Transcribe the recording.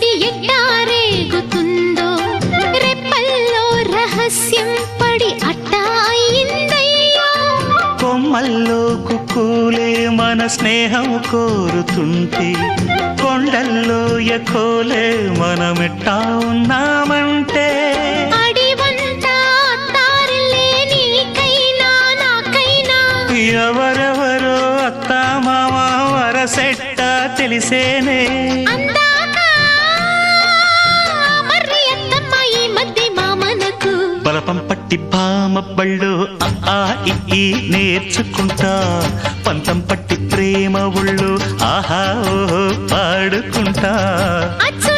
అలసడి ఎట్టారేగుతుందో రెప్పల్లో రహస్యం పడి అట్టా అయిందయ్యో కొమ్మల్లో కుక్కూలే మన స్నేహం కోరుతుంటే కొండల్లో ఎకోలే మనమిట్టా ఉన్నామంటే అడివంతా తారలే నీకైనా నాకైనా ఎవరెవరో అత్త మామ వరసెట్ట తెలిసేనే అందాక మర్రి అత్తమ్మ ఈ మధ్య మామనకు బలపం పట్టి భామ బళ్ళు ఆ ఈ నేర్చుకుంటా పంతం పట్టి ప్రేమ ఒళ్ళు ఆహా ఓహో పాడుకుంటా అచ్చు